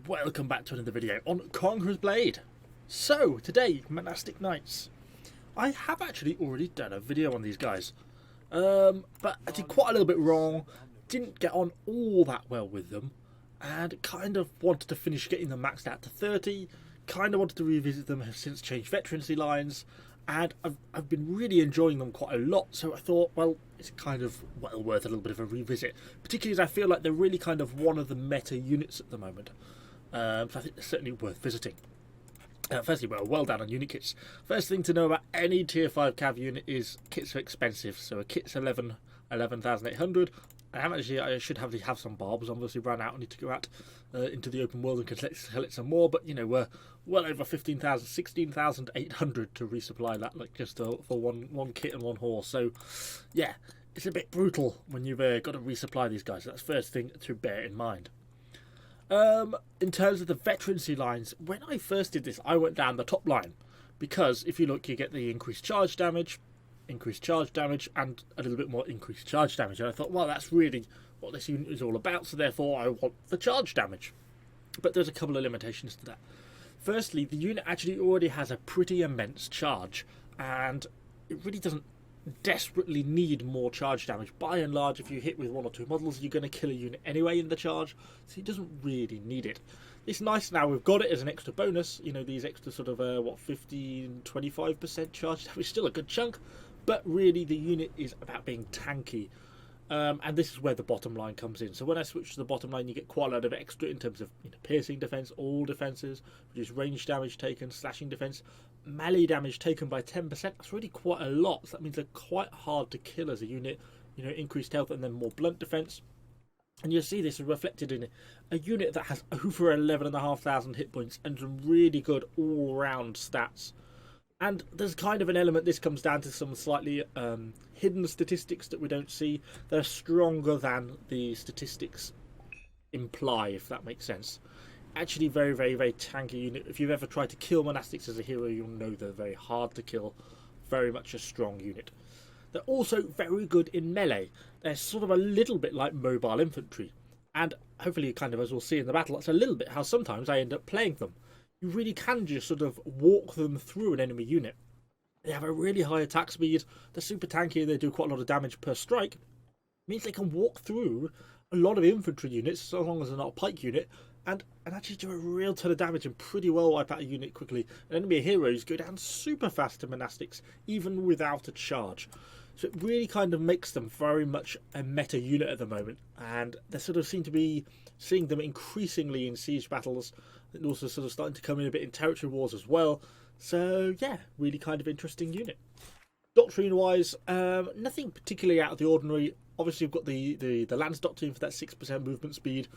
Welcome back to another video on Conqueror's Blade. So, today, Monastic Knights. I have actually already done a video on these guys, but I did quite a little bit wrong, didn't get on all that well with them, and kind of wanted to finish getting them maxed out to 30, kind of wanted to revisit them, have since changed veterancy lines, and I've been really enjoying them quite a lot, so I thought, well, it's kind of well worth a little bit of a revisit, particularly as I feel like they're really kind of one of the meta units at the moment. So I think they're certainly worth visiting. Firstly, well done on unit kits. First thing to know about any tier 5 cav unit is kits are expensive. So a kit's 11,800. I should have some barbs. Obviously ran out. I need to go out into the open world and collect some more. But you know, we're well over 15,000, 16,800 to resupply that, like just for one kit and one horse. So yeah, it's a bit brutal when you've got to resupply these guys. So that's first thing to bear in mind. In terms of the veterancy lines, when I first did this, I went down the top line because if you look, you get the increased charge damage, and a little bit more increased charge damage. And I thought, well, that's really what this unit is all about, so therefore I want the charge damage. But there's a couple of limitations to that. Firstly, the unit actually already has a pretty immense charge, and it really doesn't desperately need more charge damage. By and large, if you hit with one or two models, you're going to kill a unit anyway in the charge, so he doesn't really need it. It's nice now we've got it as an extra bonus, you know, these extra sort of 15-25% charge damage, still a good chunk, but really the unit is about being tanky. And this is where the bottom line comes in. So when I switch to the bottom line, you get quite a lot of extra in terms of, you know, piercing defense, all defenses, reduce range damage taken, slashing defense, melee damage taken by 10%. That's really quite a lot. So that means they're quite hard to kill as a unit. You know, increased health and then more blunt defense. And you'll see this reflected in a unit that has over 11,500 hit points and some really good all-round stats. And there's kind of an element, this comes down to some slightly hidden statistics that we don't see. They're stronger than the statistics imply, if that makes sense. Actually very, very, very tanky unit. If you've ever tried to kill monastics as a hero, you'll know they're very hard to kill. Very much a strong unit. They're also very good in melee. They're sort of a little bit like mobile infantry. And hopefully, kind of as we'll see in the battle, that's a little bit how sometimes I end up playing them. You really can just sort of walk them through an enemy unit. They have a really high attack speed, they're super tanky, and they do quite a lot of damage per strike. It means they can walk through a lot of infantry units, so long as they're not a pike unit, and actually do a real ton of damage and pretty well wipe out a unit quickly. And enemy heroes go down super fast to monastics, even without a charge. So it really kind of makes them very much a meta unit at the moment, and they sort of seem to be seeing them increasingly in siege battles, and also sort of starting to come in a bit in territory wars as well. So yeah, really kind of interesting unit. Doctrine wise, nothing particularly out of the ordinary. Obviously, we've got the Lance Doctrine for that 6% movement speed.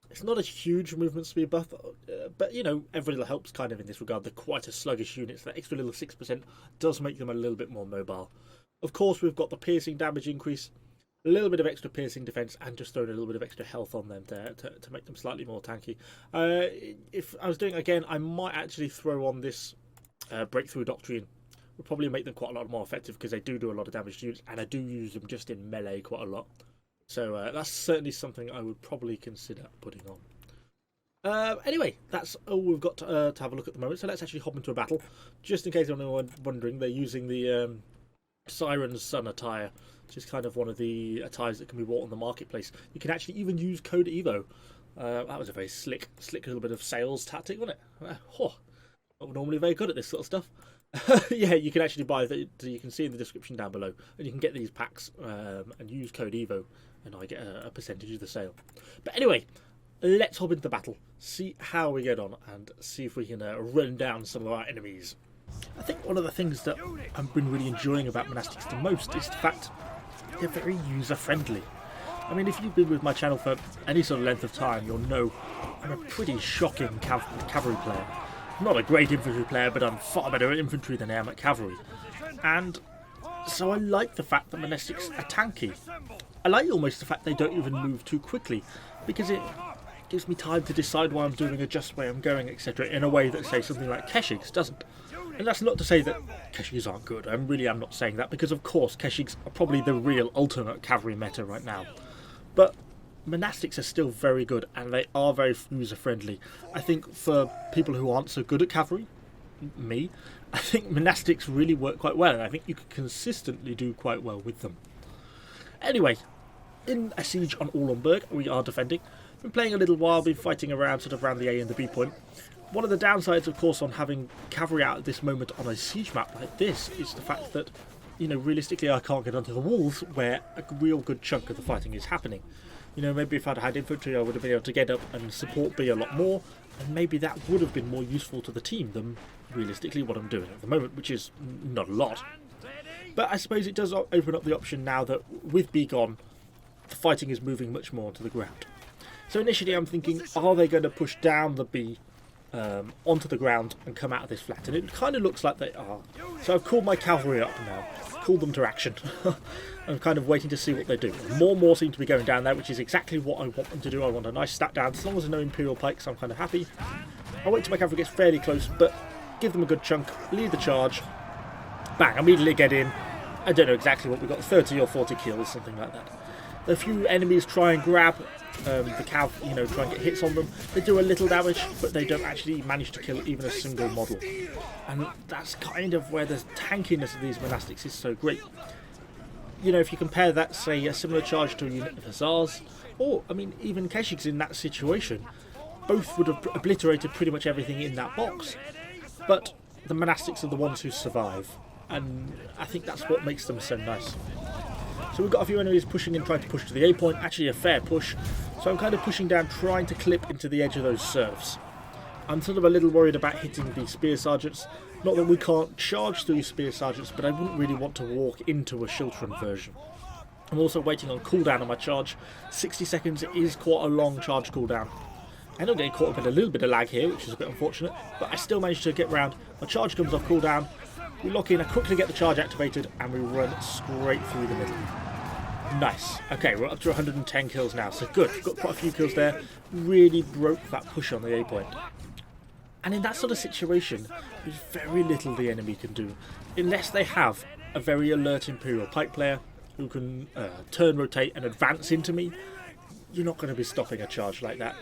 It's not a huge movement speed buff, but you know, every little helps kind of in this regard. They're quite a sluggish unit, so that extra little 6% does make them a little bit more mobile. Of course, we've got the piercing damage increase, a little bit of extra piercing defense, and just throwing a little bit of extra health on them to make them slightly more tanky. If I was doing it again, I might actually throw on this Breakthrough Doctrine. Would probably make them quite a lot more effective because they do a lot of damage to units, and I do use them just in melee quite a lot. So that's certainly something I would probably consider putting on. Anyway, that's all we've got to have a look at the moment. So let's actually hop into a battle. Just in case anyone's wondering, they're using the Siren's Sun attire, which is kind of one of the attires that can be bought on the marketplace. You can actually even use code EVO. That was a very slick little bit of sales tactic, wasn't it? Not normally very good at this sort of stuff. Yeah, you can actually buy that. You can see in the description down below, and you can get these packs and use code EVO, and I get a percentage of the sale. But anyway, let's hop into the battle, see how we get on, and see if we can run down some of our enemies. I think one of the things that I've been really enjoying about Monastics the most is the fact they're very user-friendly. I mean, if you've been with my channel for any sort of length of time, you'll know I'm a pretty shocking cavalry player. I'm not a great infantry player, but I'm far better at infantry than I am at cavalry. And so I like the fact that Monastics are tanky. I like almost the fact they don't even move too quickly, because it gives me time to decide what I'm doing, adjust where I'm going, etc. in a way that, say, something like Keshigs doesn't. And that's not to say that Keshigs aren't good. I really am not saying that, because of course Keshigs are probably the real ultimate cavalry meta right now. But Monastics are still very good, and they are very user-friendly. I think for people who aren't so good at cavalry, me, I think Monastics really work quite well, and I think you can consistently do quite well with them. Anyway, in a siege on Orlenburg, we are defending. Been playing a little while, been fighting around sort of around the A and the B point. One of the downsides, of course, on having cavalry out at this moment on a siege map like this is the fact that, you know, realistically I can't get onto the walls where a real good chunk of the fighting is happening. You know, maybe if I'd had infantry I would have been able to get up and support B a lot more, and maybe that would have been more useful to the team than realistically what I'm doing at the moment, which is not a lot. But I suppose it does open up the option now that with B gone, the fighting is moving much more to the ground. So initially I'm thinking, are they going to push down the B onto the ground and come out of this flat? And it kind of looks like they are. So I've called my cavalry up now, called them to action. I'm kind of waiting to see what they do. More seem to be going down there, which is exactly what I want them to do. I want a nice stat down. As long as there's no Imperial Pikes, I'm kind of happy. I'll wait till my cavalry gets fairly close, but give them a good chunk, lead the charge, bang, immediately get in. I don't know exactly what we've got, 30 or 40 kills, something like that. A few enemies try and grab the cav, you know, try and get hits on them. They do a little damage, but they don't actually manage to kill even a single model. And that's kind of where the tankiness of these monastics is so great. You know, if you compare that, say, a similar charge to a unit of hussars, or, I mean, even Keshigs in that situation, both would have obliterated pretty much everything in that box. But the monastics are the ones who survive, and I think that's what makes them so nice. So we've got a few enemies pushing in, trying to push to the A point, actually a fair push. So I'm kind of pushing down, trying to clip into the edge of those serfs. I'm sort of a little worried about hitting the spear sergeants. Not that we can't charge through spear sergeants, but I wouldn't really want to walk into a Shiltron version. I'm also waiting on cooldown on my charge. 60 seconds is quite a long charge cooldown. I end up getting caught up in a little bit of lag here, which is a bit unfortunate, but I still managed to get round. My charge comes off cooldown. We lock in, I quickly get the charge activated, and we run straight through the middle. Nice. Okay, we're up to 110 kills now, so good. We've got quite a few kills there. Really broke that push on the A point. And in that sort of situation, there's very little the enemy can do, unless they have a very alert Imperial Pike player who can turn, rotate, and advance into me. You're not going to be stopping a charge like that.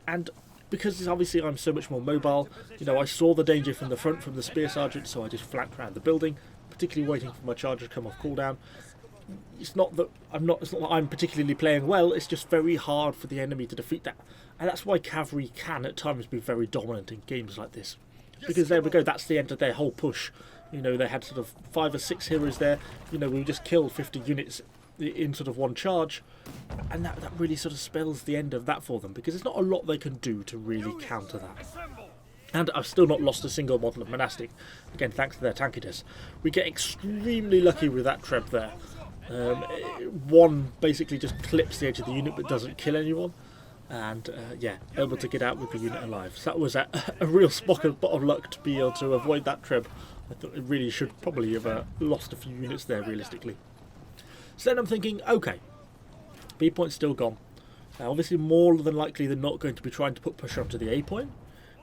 And because obviously I'm so much more mobile, you know, I saw the danger from the front from the spear sergeant, so I just flanked around the building, particularly waiting for my charge to come off cooldown. It's not that I'm particularly playing well, it's just very hard for the enemy to defeat that. And that's why cavalry can at times be very dominant in games like this. Because there we go, that's the end of their whole push. You know, they had sort of 5 or 6 heroes there, you know, we just killed 50 units in sort of one charge, and that really sort of spells the end of that for them, because there's not a lot they can do to really counter that. And I've still not lost a single model of Monastic, again thanks to their tankiness. We get extremely lucky with that treb there. One basically just clips the edge of the unit but doesn't kill anyone, and yeah, able to get out with the unit alive. So that was a real spot of luck to be able to avoid that treb. I thought it really should probably have lost a few units there realistically. So then I'm thinking, okay, B point's still gone. Now obviously more than likely they're not going to be trying to put pressure onto the A point.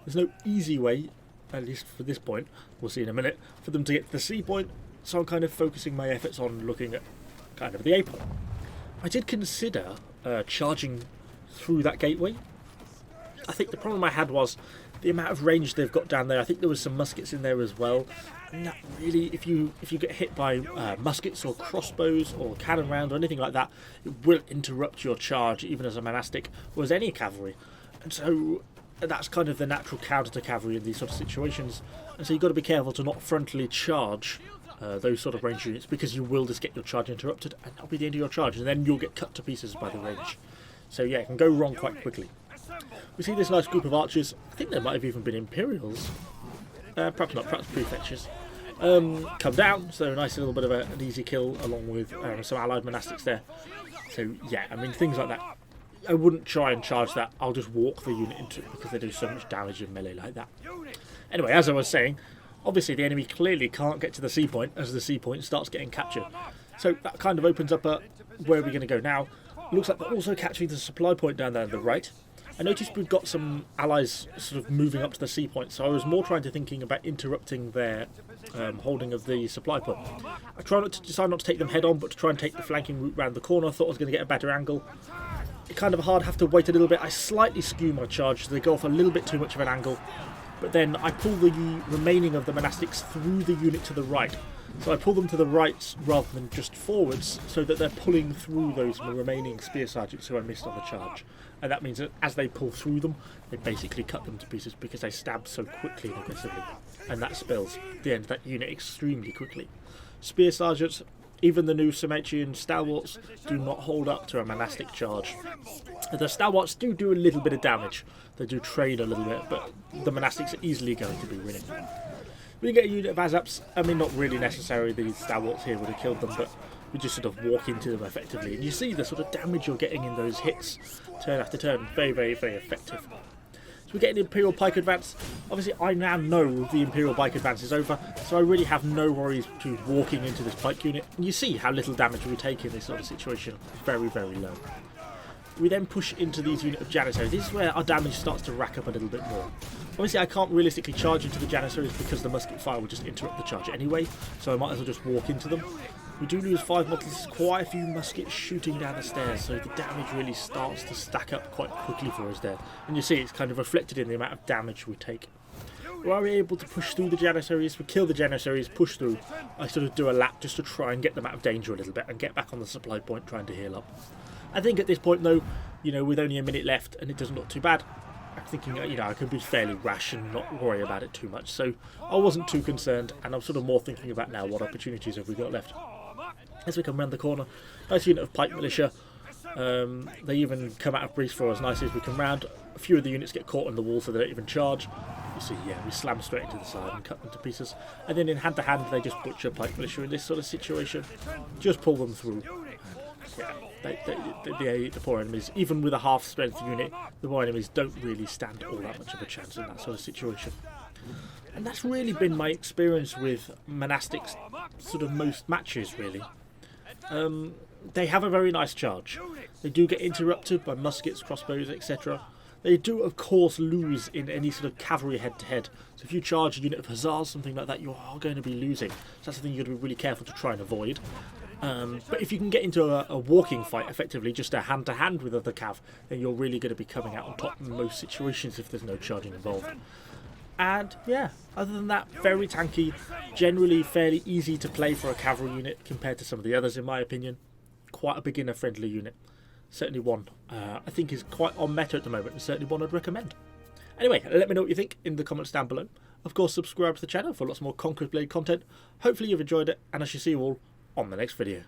There's no easy way, at least for this point, we'll see in a minute, for them to get to the C point, so I'm kind of focusing my efforts on looking at kind of the A point. I did consider charging through that gateway. I think the problem I had was the amount of range they've got down there. I think there was some muskets in there as well, and that really, if you get hit by muskets or crossbows or cannon round or anything like that, it will interrupt your charge even as a monastic or as any cavalry. And so that's kind of the natural counter to cavalry in these sort of situations, and so you've got to be careful to not frontally charge those sort of range units, because you will just get your charge interrupted and that'll be the end of your charge, and then you'll get cut to pieces by the range. So yeah, it can go wrong quite quickly. We see this nice group of archers. I think there might have even been Imperials. Perhaps not, perhaps prefectures. Come down, so a nice little bit of an easy kill along with some allied monastics there. So yeah, I mean, things like that. I wouldn't try and charge that. I'll just walk the unit into it because they do so much damage in melee like that. Anyway, as I was saying, obviously the enemy clearly can't get to the sea point as the sea point starts getting captured. So that kind of opens up where are we going to go now. Looks like they're also capturing the supply point down there on the right. I noticed we've got some allies sort of moving up to the sea point, so I was more thinking about interrupting their holding of the supply point. I decide not to take them head on, but to try and take the flanking route round the corner. I thought I was going to get a better angle. It's kind of hard, have to wait a little bit. I slightly skew my charge, so they go off a little bit too much of an angle. But then I pull the remaining of the monastics through the unit to the right. So I pull them to the right rather than just forwards, so that they're pulling through those remaining spear sergeants who I missed on the charge. And that means that as they pull through them, they basically cut them to pieces because they stab so quickly and aggressively. And that spills the end of that unit extremely quickly. Spear sergeants, even the new Symmetrian stalwarts, do not hold up to a monastic charge. The stalwarts do a little bit of damage. They do trade a little bit, but the monastics are easily going to be winning. We get a unit of Azaps. I mean, not really necessary. These stalwarts here would have killed them, but we just sort of walk into them effectively. And you see the sort of damage you're getting in those hits, turn after turn. Very, very, very effective. So we get an Imperial Pike advance. Obviously, I now know the Imperial Pike advance is over, so I really have no worries to walking into this Pike unit. And you see how little damage we take in this sort of situation. Very, very low. We then push into these unit of Janissaries. This is where our damage starts to rack up a little bit more. Obviously, I can't realistically charge into the Janissaries because the musket fire will just interrupt the charge anyway, so I might as well just walk into them. We do lose 5 muskets, quite a few muskets shooting down the stairs, so the damage really starts to stack up quite quickly for us there. And you see it's kind of reflected in the amount of damage we take. While we're able to push through the Janissaries, we kill the Janissaries, push through. I sort of do a lap just to try and get them out of danger a little bit and get back on the supply point trying to heal up. I think at this point though, you know, with only a minute left and it doesn't look too bad, I'm thinking, you know, I could be fairly rash and not worry about it too much. So I wasn't too concerned, and I'm sort of more thinking about now what opportunities have we got left. As we come around the corner, nice unit of Pike Militia. They even come out of breeze for us nicely as we come round. A few of the units get caught on the wall so they don't even charge. You see, yeah, we slam straight into the side and cut them to pieces. And then in hand to hand, they just butcher Pike Militia in this sort of situation. Just pull them through. Yeah, the poor enemies, even with a half strength unit, the poor enemies don't really stand all that much of a chance in that sort of situation. And that's really been my experience with monastics, sort of most matches really. They have a very nice charge. They do get interrupted by muskets, crossbows, etc. They do of course lose in any sort of cavalry head to head. So if you charge a unit of hussars, something like that, you are going to be losing. So that's something you've got to be really careful to try and avoid. But if you can get into a walking fight effectively, just a hand-to-hand with other cav, then you're really going to be coming out on top in most situations if there's no charging involved. And yeah, other than that, very tanky, generally fairly easy to play for a cavalry unit compared to some of the others in my opinion. Quite a beginner-friendly unit. Certainly one I think is quite on meta at the moment, and certainly one I'd recommend. Anyway, let me know what you think in the comments down below. Of course, subscribe to the channel for lots more Conqueror Blade content. Hopefully you've enjoyed it, and I shall see you all on the next video.